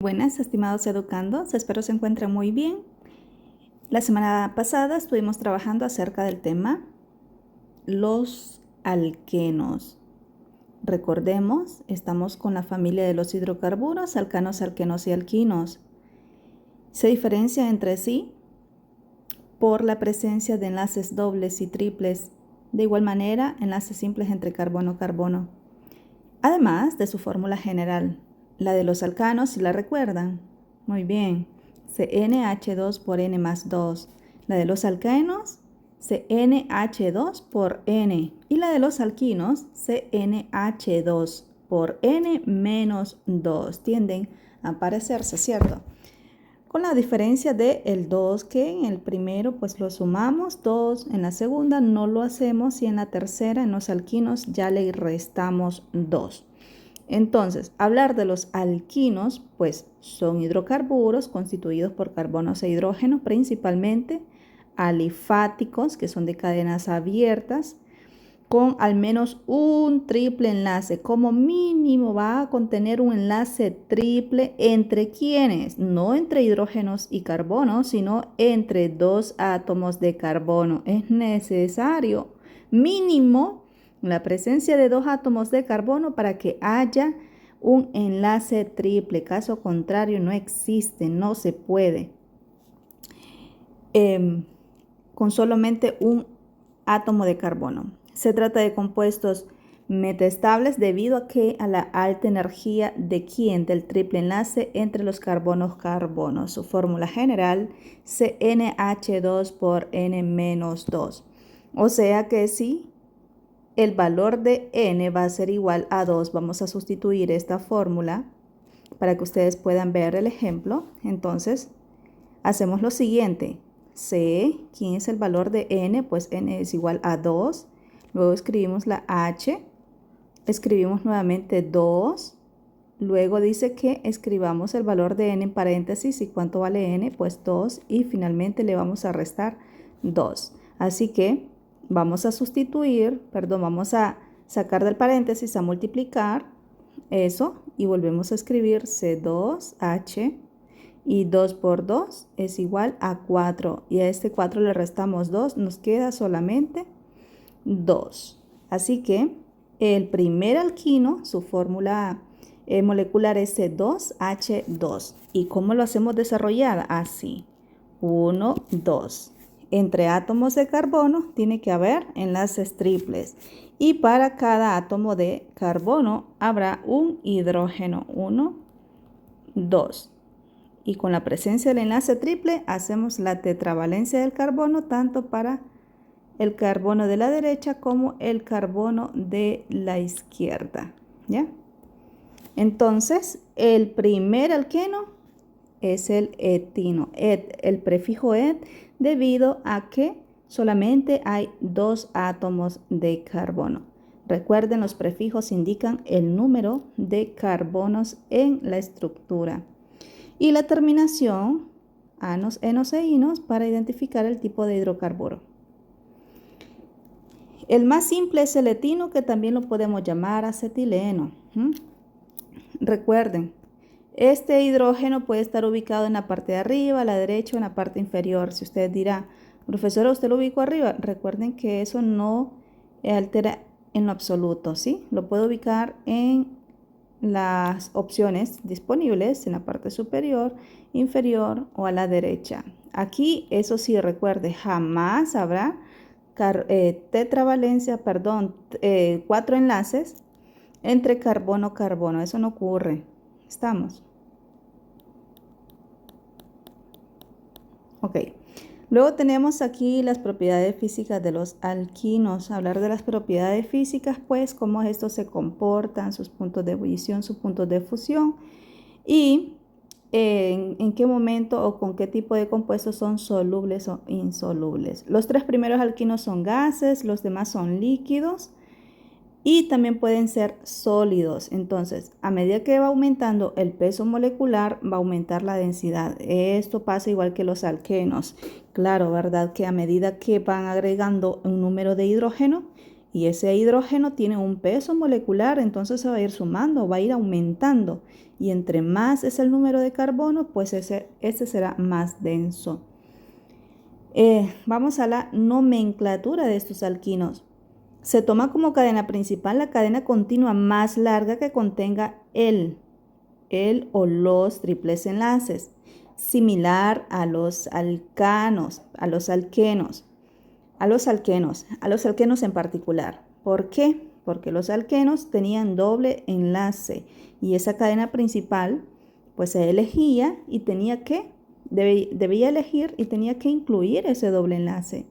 Buenas, estimados educandos, espero se encuentren muy bien. La semana pasada estuvimos trabajando acerca del tema los alquenos. Recordemos, estamos con la familia de los hidrocarburos, alcanos, alquenos y alquinos. Se diferencian entre sí por la presencia de enlaces dobles y triples, de igual manera enlaces simples entre carbono-carbono. Además de su fórmula general, la de los alcanos, si la recuerdan. Muy bien, CnH2 por N más 2. La de los alcanos, CnH2 por N. Y la de los alquinos, CnH2 por N menos 2. Tienden a parecerse, ¿cierto? Con la diferencia de el 2, que en el primero pues lo sumamos 2, en la segunda no lo hacemos y en la tercera, en los alquinos, ya le restamos 2. Entonces, hablar de los alquinos, pues son hidrocarburos constituidos por carbonos e hidrógenos, principalmente alifáticos, que son de cadenas abiertas, con al menos un triple enlace. Como mínimo va a contener un enlace triple entre quienes, no entre hidrógenos y carbono, sino entre dos átomos de carbono. Es necesario mínimo la presencia de dos átomos de carbono para que haya un enlace triple. Caso contrario, no existe, no se puede. Con solamente un átomo de carbono. Se trata de compuestos metaestables debido a la alta energía de del triple enlace entre los carbonos. Su fórmula general, CnH2 por N menos 2. O sea que si el valor de N va a ser igual a 2, vamos a sustituir esta fórmula para que ustedes puedan ver el ejemplo. Entonces, hacemos lo siguiente. ¿Quién es el valor de N? Pues N es igual a 2. Luego escribimos la H. Escribimos nuevamente 2. Luego dice que escribamos el valor de N en paréntesis. ¿Y cuánto vale N? Pues 2. Y finalmente le vamos a restar 2. Así que vamos a vamos a sacar del paréntesis, a multiplicar eso. Y volvemos a escribir C2H. Y 2 por 2 es igual a 4. Y a este 4 le restamos 2. Nos queda solamente 2. Así que el primer alquino, su fórmula molecular es C2H2. ¿Y cómo lo hacemos desarrollada? Así. 1, 2. Entre átomos de carbono tiene que haber enlaces triples. Y para cada átomo de carbono habrá un hidrógeno. 1, 2. Y con la presencia del enlace triple hacemos la tetravalencia del carbono tanto para el carbono de la derecha como el carbono de la izquierda. ¿Ya? Entonces, el primer alqueno es el etino. El prefijo et debido a que solamente hay dos átomos de carbono. Recuerden, los prefijos indican el número de carbonos en la estructura. Y la terminación, anos, enos e inos, para identificar el tipo de hidrocarburo. El más simple es el etino, que también lo podemos llamar acetileno. Recuerden, este hidrógeno puede estar ubicado en la parte de arriba, a la derecha o en la parte inferior. Si usted dirá, profesora, ¿usted lo ubicó arriba? Recuerden que eso no altera en lo absoluto, ¿sí? Lo puedo ubicar en las opciones disponibles en la parte superior, inferior o a la derecha. Aquí, eso sí, recuerde, jamás habrá tetravalencia, 4 enlaces entre carbono-carbono. Eso no ocurre. ¿Estamos? Ok. Luego tenemos aquí las propiedades físicas de los alquinos. Hablar de las propiedades físicas, pues, cómo estos se comportan, sus puntos de ebullición, sus puntos de fusión y en qué momento o con qué tipo de compuestos son solubles o insolubles. Los 3 primeros alquinos son gases, los demás son líquidos y también pueden ser sólidos. Entonces, a medida que va aumentando el peso molecular, va a aumentar la densidad. Esto pasa igual que los alquenos. Claro, ¿verdad? Que a medida que van agregando un número de hidrógeno, Y ese hidrógeno tiene un peso molecular, entonces se va a ir sumando, va a ir aumentando. Y entre más es el número de carbono, pues ese será más denso. Vamos a la nomenclatura de estos alquinos. Se toma como cadena principal la cadena continua más larga que contenga el o los triples enlaces, similar a los alcanos, a los alquenos en particular. ¿Por qué? Porque los alquenos tenían doble enlace y esa cadena principal pues se elegía y debía elegir y tenía que incluir ese doble enlace.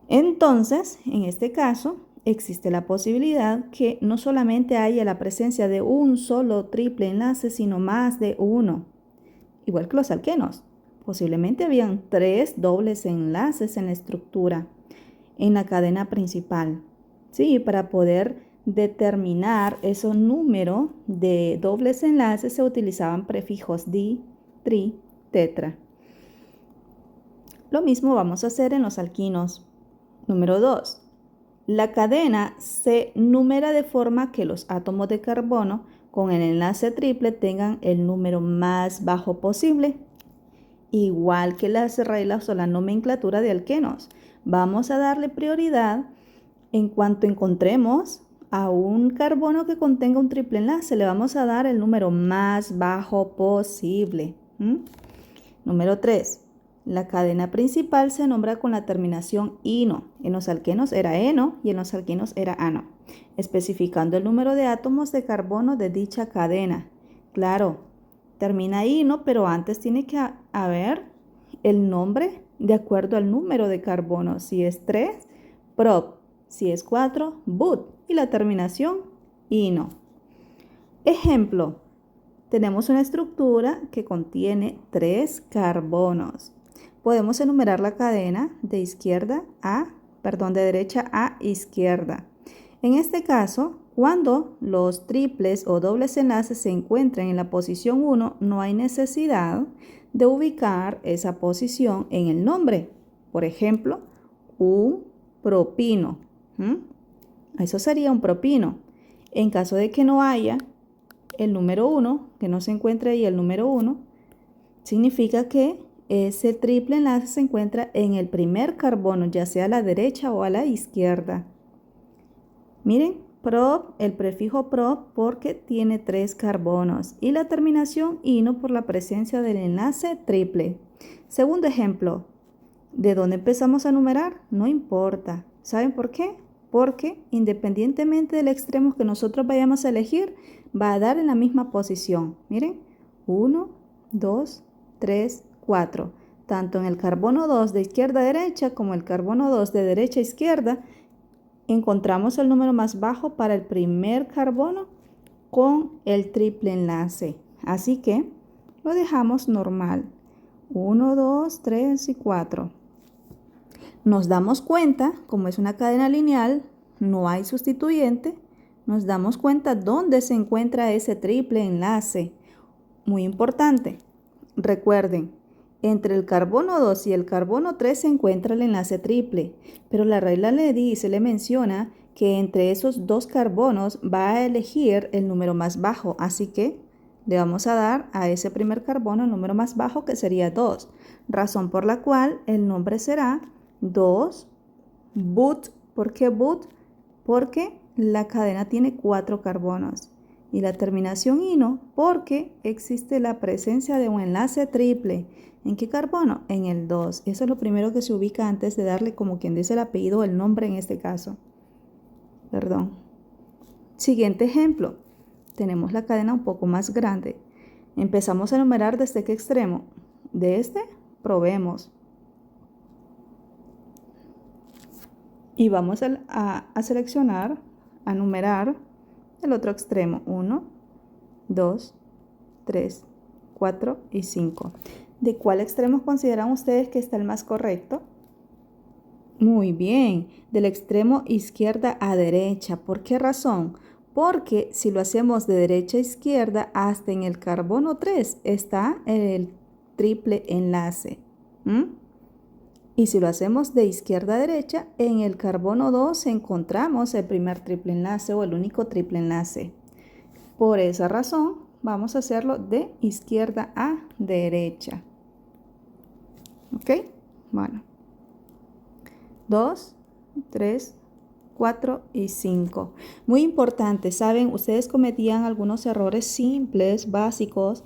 Entonces, en este caso, existe la posibilidad que no solamente haya la presencia de un solo triple enlace, sino más de uno, igual que los alquenos. Posiblemente habían 3 dobles enlaces en la estructura, en la cadena principal. Sí, para poder determinar ese número de dobles enlaces se utilizaban prefijos di, tri, tetra. Lo mismo vamos a hacer en los alquinos. Número 2. La cadena se numera de forma que los átomos de carbono con el enlace triple tengan el número más bajo posible. Igual que las reglas o la nomenclatura de alquenos. Vamos a darle prioridad en cuanto encontremos a un carbono que contenga un triple enlace. Le vamos a dar el número más bajo posible. Número 3. La cadena principal se nombra con la terminación ino. En los alquenos era eno y en los alquinos era ano, especificando el número de átomos de carbono de dicha cadena. Claro, termina ino, pero antes tiene que haber el nombre de acuerdo al número de carbono. Si es 3, prop. Si es 4, but. Y la terminación ino. Ejemplo, tenemos una estructura que contiene 3 carbonos. Podemos enumerar la cadena de derecha a izquierda. En este caso, cuando los triples o dobles enlaces se encuentren en la posición 1, no hay necesidad de ubicar esa posición en el nombre. Por ejemplo, un propino. Eso sería un propino. En caso de que no haya el número 1, que no se encuentre ahí el número 1, significa que ese triple enlace se encuentra en el primer carbono, ya sea a la derecha o a la izquierda. Miren, prop, el prefijo prop porque tiene 3 carbonos y la terminación ino por la presencia del enlace triple. Segundo ejemplo, ¿de dónde empezamos a numerar? No importa. ¿Saben por qué? Porque independientemente del extremo que nosotros vayamos a elegir, va a dar en la misma posición. Miren, 1, 2, 3, 4. Tanto en el carbono 2 de izquierda a derecha como el carbono 2 de derecha a izquierda, encontramos el número más bajo para el primer carbono con el triple enlace. Así que lo dejamos normal. 1, 2, 3 y 4. Nos damos cuenta, como es una cadena lineal, no hay sustituyente, nos damos cuenta dónde se encuentra ese triple enlace. Muy importante. Recuerden, entre el carbono 2 y el carbono 3 se encuentra el enlace triple, pero la regla le menciona que entre esos 2 carbonos va a elegir el número más bajo, así que le vamos a dar a ese primer carbono el número más bajo, que sería 2, razón por la cual el nombre será 2 but. ¿Por qué but? Porque la cadena tiene 4 carbonos. Y la terminación ino porque existe la presencia de un enlace triple. ¿En qué carbono? En el 2. Eso es lo primero que se ubica antes de darle, como quien dice, el apellido o el nombre en este caso. Perdón. Siguiente ejemplo. Tenemos la cadena un poco más grande. Empezamos a numerar desde qué extremo. De este probemos. Y vamos a seleccionar, a numerar el otro extremo. 1, 2, 3, 4 y 5. ¿De cuál extremo consideran ustedes que está el más correcto? Muy bien, del extremo izquierda a derecha. ¿Por qué razón? Porque si lo hacemos de derecha a izquierda, hasta en el carbono 3 está el triple enlace. Y si lo hacemos de izquierda a derecha, en el carbono 2 encontramos el primer triple enlace o el único triple enlace. Por esa razón, vamos a hacerlo de izquierda a derecha. ¿Ok? Bueno. 2, 3, 4 y 5. Muy importante, ¿saben? Ustedes cometían algunos errores simples, básicos,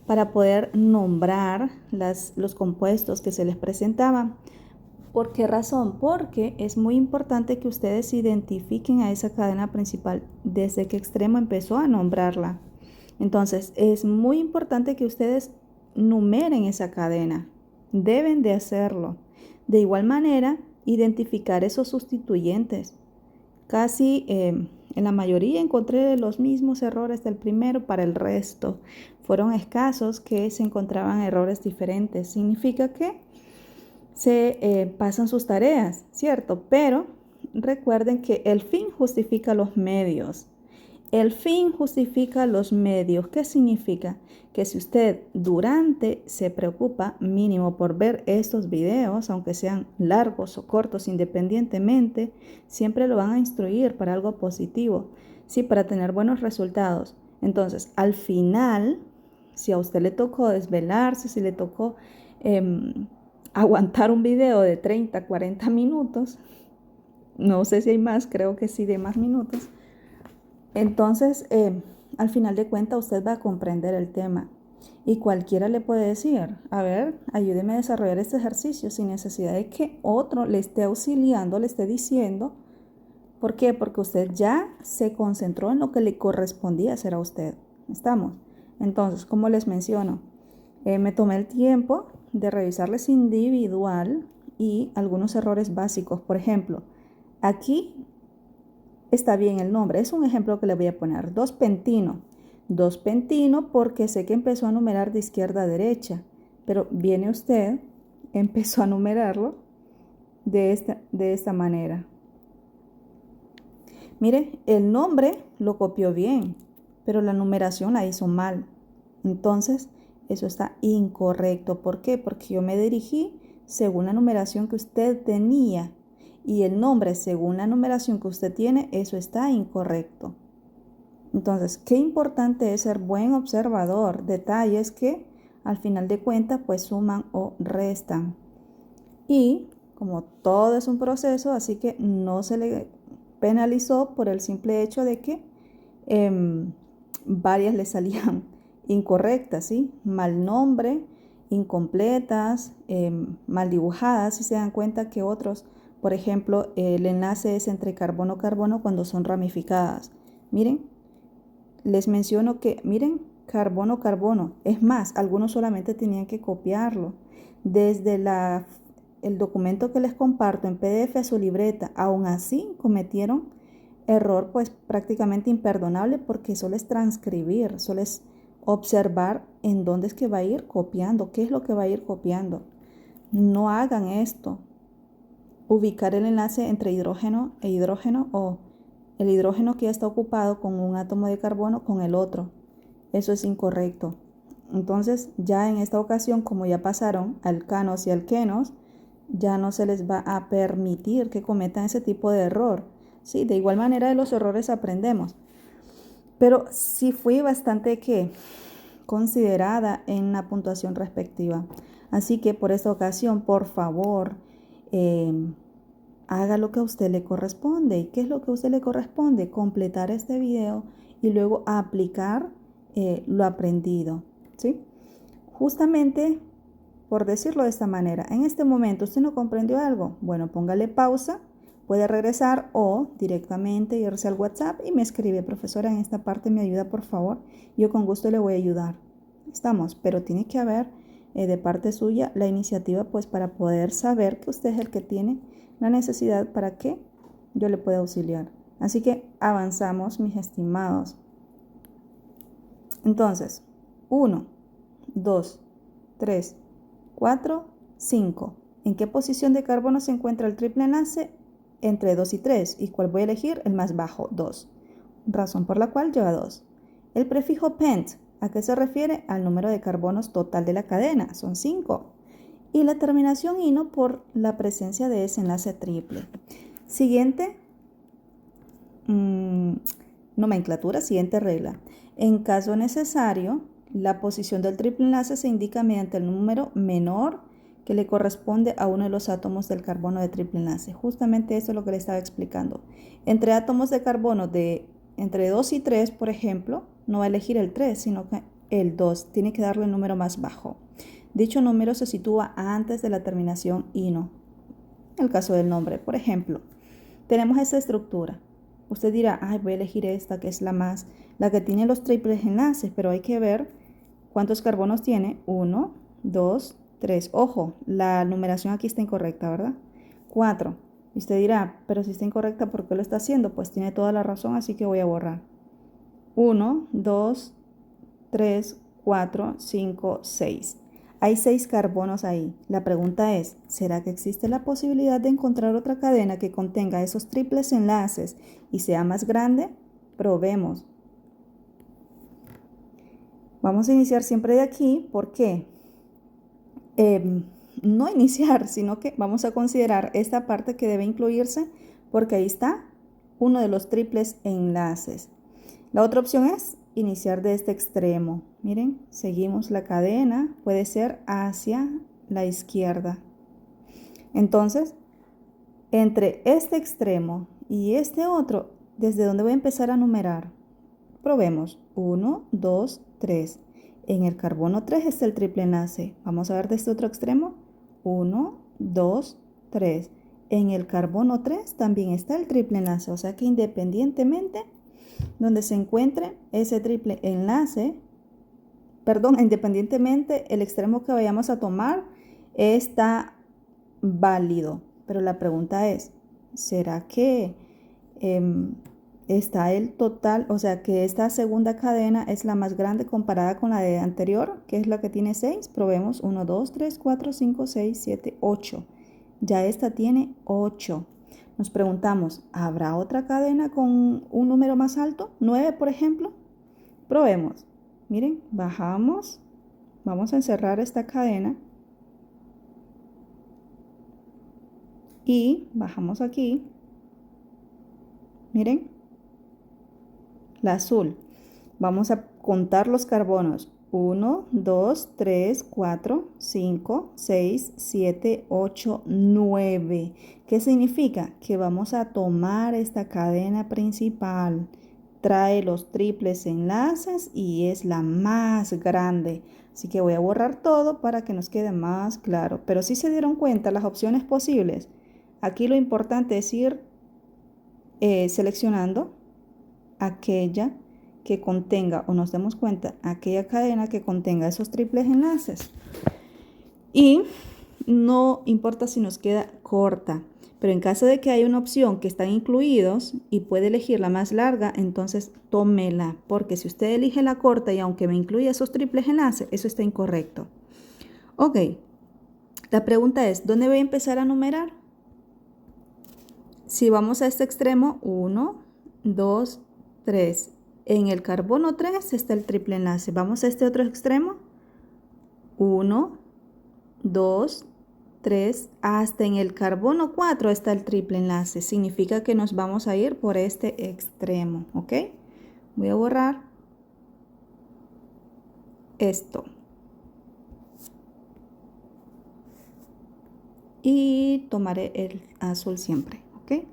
para poder nombrar los compuestos que se les presentaban. ¿Por qué razón? Porque es muy importante que ustedes identifiquen a esa cadena principal desde qué extremo empezó a nombrarla. Entonces, es muy importante que ustedes numeren esa cadena. Deben de hacerlo. De igual manera, identificar esos sustituyentes. Casi en la mayoría encontré los mismos errores del primero para el resto. Fueron escasos que se encontraban errores diferentes. Significa que se pasan sus tareas, ¿cierto? Pero recuerden que el fin justifica los medios. El fin justifica los medios. ¿Qué significa? Que si usted durante se preocupa mínimo por ver estos videos, aunque sean largos o cortos independientemente, siempre lo van a instruir para algo positivo, sí, para tener buenos resultados. Entonces, al final, si a usted le tocó desvelarse, si le tocó aguantar un video de 30, 40 minutos, no sé si hay más, creo que sí, de más minutos. Entonces, al final de cuentas, usted va a comprender el tema y cualquiera le puede decir, a ver, ayúdeme a desarrollar este ejercicio sin necesidad de que otro le esté auxiliando, le esté diciendo. ¿Por qué? Porque usted ya se concentró en lo que le correspondía hacer a usted. ¿Estamos? Entonces, como les menciono, me tomé el tiempo de revisarles individual y algunos errores básicos. Por ejemplo, aquí está bien el nombre. Es un ejemplo que le voy a poner. 2-pentino. 2-pentino porque sé que empezó a numerar de izquierda a derecha. Pero viene usted, empezó a numerarlo de esta manera. Mire, el nombre lo copió bien, pero la numeración la hizo mal. Entonces, eso está incorrecto. ¿Por qué? Porque yo me dirigí según la numeración que usted tenía. Y el nombre según la numeración que usted tiene, eso está incorrecto. Entonces, qué importante es ser buen observador. Detalles que al final de cuentas pues suman o restan. Y como todo es un proceso, así que no se le penalizó por el simple hecho de que varias le salían incorrectas, ¿sí? Mal nombre, incompletas, mal dibujadas. Si se dan cuenta que otros, por ejemplo, el enlace es entre carbono-carbono cuando son ramificadas. Miren, les menciono que, miren, carbono-carbono. Es más, algunos solamente tenían que copiarlo. Desde el documento que les comparto en PDF a su libreta, aún así cometieron error pues prácticamente imperdonable porque solo es transcribir, solo es observar en dónde es que va a ir copiando, qué es lo que va a ir copiando. No hagan esto. Ubicar el enlace entre hidrógeno e hidrógeno o el hidrógeno que ya está ocupado con un átomo de carbono con el otro. Eso es incorrecto. Entonces ya en esta ocasión, como ya pasaron alcanos y alquenos, ya no se les va a permitir que cometan ese tipo de error. Sí, de igual manera de los errores aprendemos. Pero sí fui bastante considerada en la puntuación respectiva. Así que por esta ocasión, por favor, haga lo que a usted le corresponde. ¿Y qué es lo que a usted le corresponde? Completar este video y luego aplicar lo aprendido, ¿sí? Justamente, por decirlo de esta manera, en este momento usted no comprendió algo. Bueno, póngale pausa, puede regresar o directamente irse al WhatsApp y me escribe, profesora, en esta parte me ayuda, por favor. Yo con gusto le voy a ayudar. Estamos, pero tiene que haber de parte suya la iniciativa, pues para poder saber que usted es el que tiene la necesidad para que yo le pueda auxiliar. Así que avanzamos, mis estimados. Entonces, 1, 2, 3, 4, 5. ¿En qué posición de carbono se encuentra el triple enlace? Entre 2 y 3. ¿Y cuál voy a elegir? El más bajo, 2. Razón por la cual lleva 2. El prefijo pent, ¿a qué se refiere? Al número de carbonos total de la cadena, son 5. y la terminación ino por la presencia de ese enlace triple. Siguiente nomenclatura, siguiente regla. En caso necesario, la posición del triple enlace se indica mediante el número menor que le corresponde a uno de los átomos del carbono de triple enlace. Justamente eso es lo que le estaba explicando. Entre átomos de carbono de entre 2 y 3, por ejemplo, no va a elegir el 3, sino que el 2. Tiene que darle el número más bajo. Dicho número se sitúa antes de la terminación ino. En el caso del nombre, por ejemplo, tenemos esta estructura. Usted dirá, voy a elegir esta que es la que tiene los triples enlaces, pero hay que ver cuántos carbonos tiene. 1, 2, 3. Ojo, la numeración aquí está incorrecta, ¿verdad? 4. Y usted dirá, pero si está incorrecta, ¿por qué lo está haciendo? Pues tiene toda la razón, así que voy a borrar. 1, 2, 3, 4, 5, 6. Hay 6 carbonos ahí. La pregunta es, ¿será que existe la posibilidad de encontrar otra cadena que contenga esos triples enlaces y sea más grande? Probemos. Vamos a iniciar siempre de aquí. ¿Por qué? No iniciar, sino que vamos a considerar esta parte que debe incluirse porque ahí está uno de los triples enlaces. La otra opción es iniciar de este extremo. Miren, seguimos la cadena, puede ser hacia la izquierda. Entonces, entre este extremo y este otro, ¿desde dónde voy a empezar a numerar? Probemos. 1, 2, 3. En el carbono 3 está el triple enlace. Vamos a ver de este otro extremo. 1, 2, 3. En el carbono 3 también está el triple enlace. O sea que independientemente donde se encuentre ese triple enlace, independientemente el extremo que vayamos a tomar, está válido. Pero la pregunta es, ¿será que está el total? O sea, que esta segunda cadena es la más grande comparada con la de anterior, que es la que tiene 6. Probemos 1, 2, 3, 4, 5, 6, 7, 8. Ya esta tiene 8. Nos preguntamos, ¿habrá otra cadena con un número más alto? 9, por ejemplo. Probemos. Miren, bajamos. Vamos a encerrar esta cadena. Y bajamos aquí. Miren. La azul. Vamos a contar los carbonos. 1, 2, 3, 4, 5, 6, 7, 8, 9. ¿Qué significa? Que vamos a tomar esta cadena principal. Trae los triples enlaces y es la más grande. Así que voy a borrar todo para que nos quede más claro. Pero si se dieron cuenta las opciones posibles, aquí lo importante es ir seleccionando aquella que contenga, o nos demos cuenta, aquella cadena que contenga esos triples enlaces. Y no importa si nos queda corta, pero en caso de que haya una opción que están incluidos y puede elegir la más larga, entonces tómela, porque si usted elige la corta y aunque me incluya esos triples enlaces, eso está incorrecto. Ok, la pregunta es, ¿dónde voy a empezar a numerar? Si vamos a este extremo, 1, 2, 3. En el carbono 3 está el triple enlace. Vamos a este otro extremo. 1, 2, 3. Hasta en el carbono 4 está el triple enlace. Significa que nos vamos a ir por este extremo. ¿Ok? Voy a borrar esto. Y tomaré el azul siempre. ¿Ok?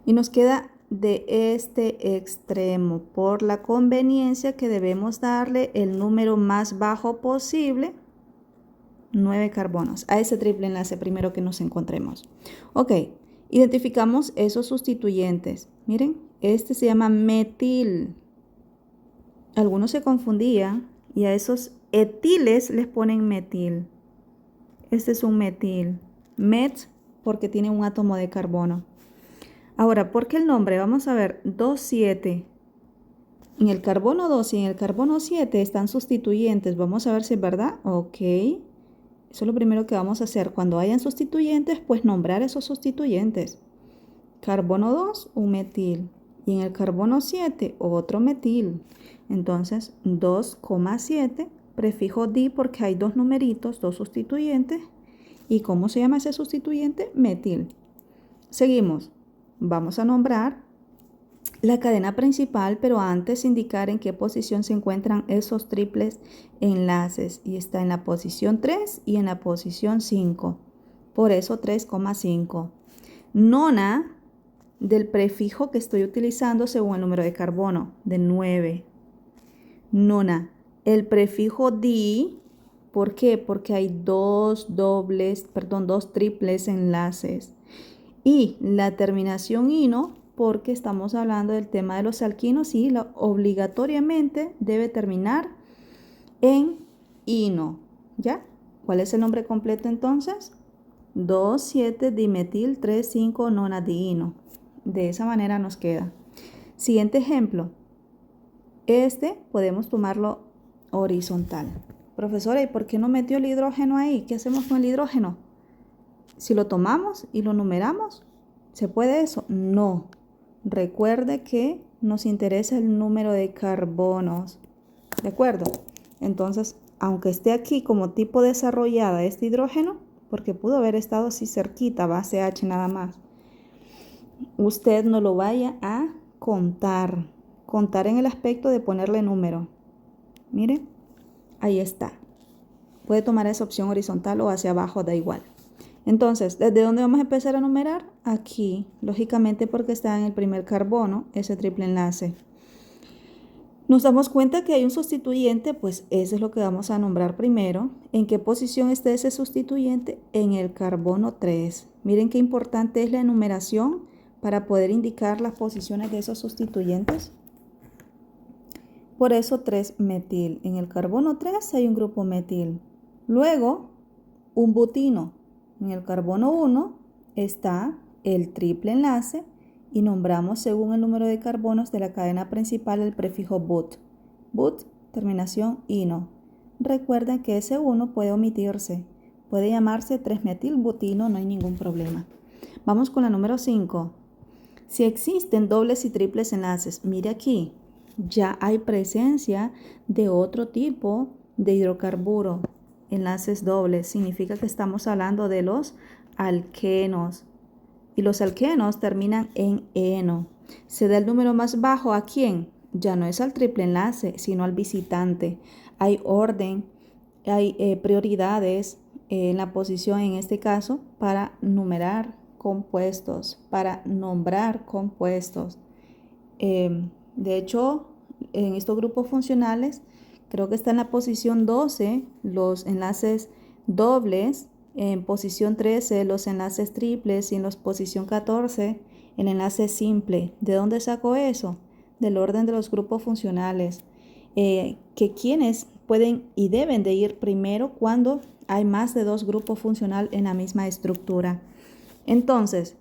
Y nos queda de este extremo por la conveniencia que debemos darle el número más bajo posible, 9 carbonos, a ese triple enlace primero que nos encontremos. Ok, identificamos esos sustituyentes. Miren, este se llama metil. Algunos se confundían y a esos etiles les ponen metil. Este es un metil. Met porque tiene un átomo de carbono. Ahora, ¿por qué el nombre? Vamos a ver, 2,7. En el carbono 2 y en el carbono 7 están sustituyentes. Vamos a ver si es verdad. Ok. Eso es lo primero que vamos a hacer. Cuando hayan sustituyentes, pues nombrar esos sustituyentes. Carbono 2, un metil. Y en el carbono 7, otro metil. Entonces, 2,7 prefijo di porque hay dos numeritos, dos sustituyentes. ¿Y cómo se llama ese sustituyente? Metil. Seguimos. Vamos a nombrar la cadena principal, pero antes indicar en qué posición se encuentran esos triples enlaces. Y está en la posición 3 y en la posición 5. Por eso 3,5. Nona del prefijo que estoy utilizando según el número de carbono, de 9. Nona. El prefijo di, ¿por qué? Porque hay dos triples enlaces. Y la terminación ino, porque estamos hablando del tema de los alquinos y obligatoriamente debe terminar en ino. ¿Ya? ¿Cuál es el nombre completo entonces? 2,7-dimetil 3,5-nonadiino. De esa manera nos queda. Siguiente ejemplo. Este podemos tomarlo horizontal. Profesora, ¿y por qué no metió el hidrógeno ahí? ¿Qué hacemos con el hidrógeno? Si lo tomamos y lo numeramos, ¿se puede eso? No. Recuerde que nos interesa el número de carbonos. ¿De acuerdo? Entonces, aunque esté aquí como tipo desarrollada este hidrógeno, porque pudo haber estado así cerquita, base H nada más, usted no lo vaya a contar. Contar en el aspecto de ponerle número. Mire, ahí está. Puede tomar esa opción horizontal o hacia abajo, da igual. Entonces, ¿desde dónde vamos a empezar a numerar? Aquí, lógicamente porque está en el primer carbono, ese triple enlace. Nos damos cuenta que hay un sustituyente, pues eso es lo que vamos a nombrar primero. ¿En qué posición está ese sustituyente? En el carbono 3. Miren qué importante es la enumeración para poder indicar las posiciones de esos sustituyentes. Por eso 3-metil. En el carbono 3 hay un grupo metil. Luego, un butino. En el carbono 1 está el triple enlace y nombramos según el número de carbonos de la cadena principal el prefijo but. But, terminación ino. Recuerden que ese 1 puede omitirse. Puede llamarse 3-metilbutino, no hay ningún problema. Vamos con la número 5. Si existen dobles y triples enlaces, mire aquí, ya hay presencia de otro tipo de hidrocarburo. Enlaces dobles significa que estamos hablando de los alquenos. Y los alquenos terminan en eno. Se da el número más bajo ¿a quién? Ya no es al triple enlace, sino al visitante. Hay orden, hay prioridades en la posición, en este caso, para numerar compuestos, para nombrar compuestos. De hecho, en estos grupos funcionales, creo que está en la posición 12 los enlaces dobles, en posición 13 los enlaces triples y en la posición 14 el enlace simple. ¿De dónde saco eso? Del orden de los grupos funcionales. Que quienes pueden y deben de ir primero cuando hay más de dos grupos funcionales en la misma estructura. Entonces,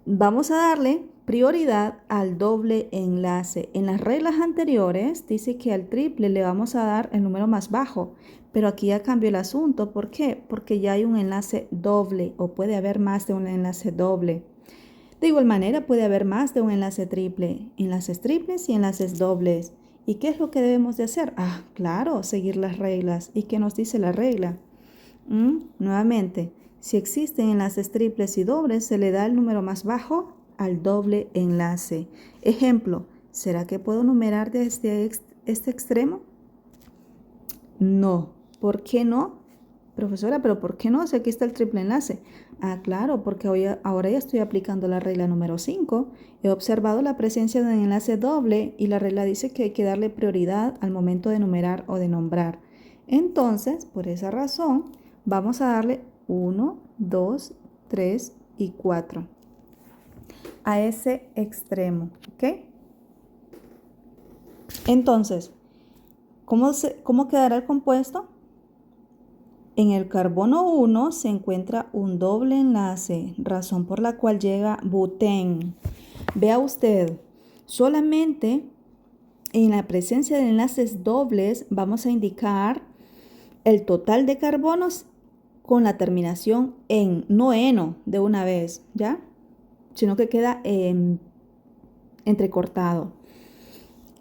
vamos a darle prioridad al doble enlace. En las reglas anteriores dice que al triple le vamos a dar el número más bajo, pero aquí ya cambió el asunto. ¿Por qué? Porque ya hay un enlace doble o puede haber más de un enlace doble. De igual manera puede haber más de un enlace triple, enlaces triples y enlaces dobles. ¿Y qué es lo que debemos de hacer? Claro, seguir las reglas. ¿Y qué nos dice la regla? Nuevamente, si existen enlaces triples y dobles, se le da el número más bajo al doble enlace. Ejemplo, ¿será que puedo numerar desde este extremo? No. ¿Por qué no? Profesora, ¿pero por qué no? Si aquí está el triple enlace. Claro, porque ahora ya estoy aplicando la regla número 5. He observado la presencia de un enlace doble y la regla dice que hay que darle prioridad al momento de numerar o de nombrar. Entonces, por esa razón, vamos a darle 1, 2, 3 y 4 a ese extremo, ¿ok? Entonces, ¿cómo quedará el compuesto? En el carbono 1 se encuentra un doble enlace, razón por la cual llega butén. Vea usted, solamente en la presencia de enlaces dobles vamos a indicar el total de carbonos con la terminación en, no eno de una vez, ¿ya? Sino que queda entrecortado.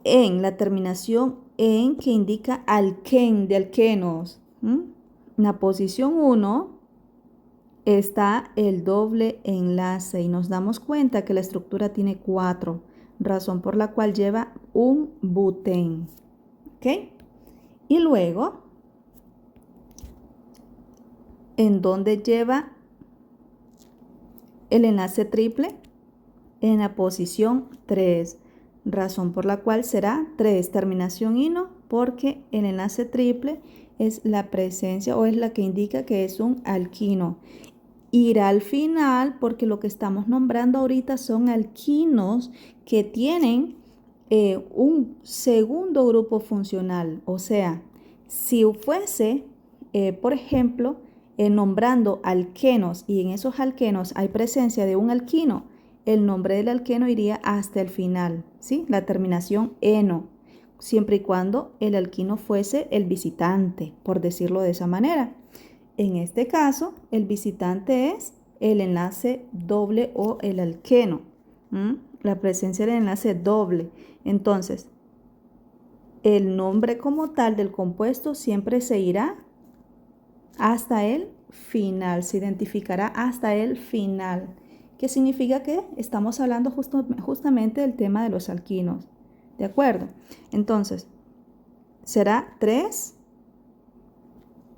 En la terminación en que indica alquén, de alquenos. En la posición 1 está el doble enlace y nos damos cuenta que la estructura tiene 4, razón por la cual lleva un butén. ¿Ok? Y luego, ¿en dónde lleva el enlace triple? En la posición 3, razón por la cual será 3, terminación ino, porque el enlace triple es la presencia o es la que indica que es un alquino. Irá al final porque lo que estamos nombrando ahorita son alquinos que tienen un segundo grupo funcional. O sea, si fuese, por ejemplo, nombrando alquenos y en esos alquenos hay presencia de un alquino, el nombre del alqueno iría hasta el final, ¿sí? La terminación eno, siempre y cuando el alquino fuese el visitante, por decirlo de esa manera. En este caso, el visitante es el enlace doble o el alqueno. La presencia del enlace doble. Entonces, el nombre como tal del compuesto siempre se irá hasta el final, se identificará hasta el final. ¿Qué significa? Que estamos hablando justamente del tema de los alquinos. ¿De acuerdo? Entonces, será 3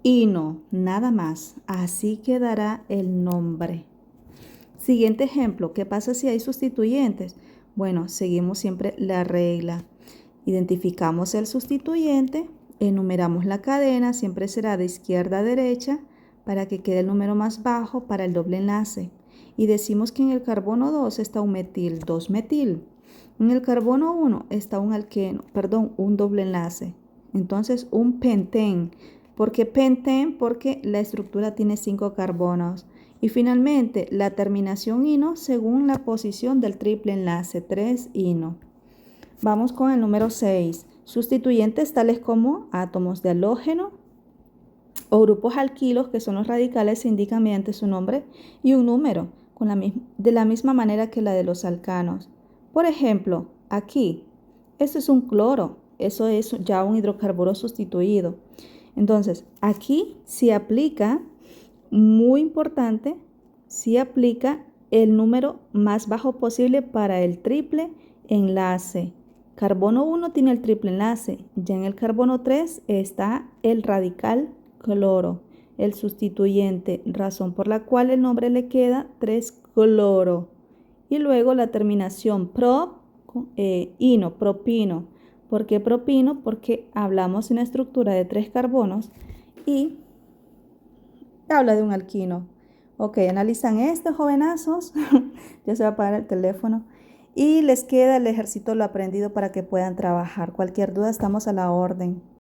ino, nada más. Así quedará el nombre. Siguiente ejemplo, ¿qué pasa si hay sustituyentes? Bueno, seguimos siempre la regla. Identificamos el sustituyente, enumeramos la cadena, siempre será de izquierda a derecha para que quede el número más bajo para el doble enlace. Y decimos que en el carbono 2 está un metil, 2-metil. En el carbono 1 está un alqueno, un doble enlace. Entonces un pentén. ¿Por qué pentén? Porque la estructura tiene 5 carbonos. Y finalmente la terminación ino según la posición del triple enlace, 3 ino. Vamos con el número 6. Sustituyentes tales como átomos de halógeno o grupos alquilos, que son los radicales, se indican mediante su nombre y un número, de la misma manera que la de los alcanos. Por ejemplo, aquí, esto es un cloro, eso es ya un hidrocarburo sustituido. Entonces, aquí se aplica, muy importante, se aplica el número más bajo posible para el triple enlace. Carbono 1 tiene el triple enlace, ya en el carbono 3 está el radical cloro, el sustituyente, razón por la cual el nombre le queda 3-cloro. Y luego la terminación ino, propino. ¿Por qué propino? Porque hablamos de una estructura de 3 carbonos y habla de un alquino. Ok, analizan esto, jovenazos. Ya se va a apagar el teléfono. Y les queda el ejercicio lo aprendido para que puedan trabajar. Cualquier duda, estamos a la orden.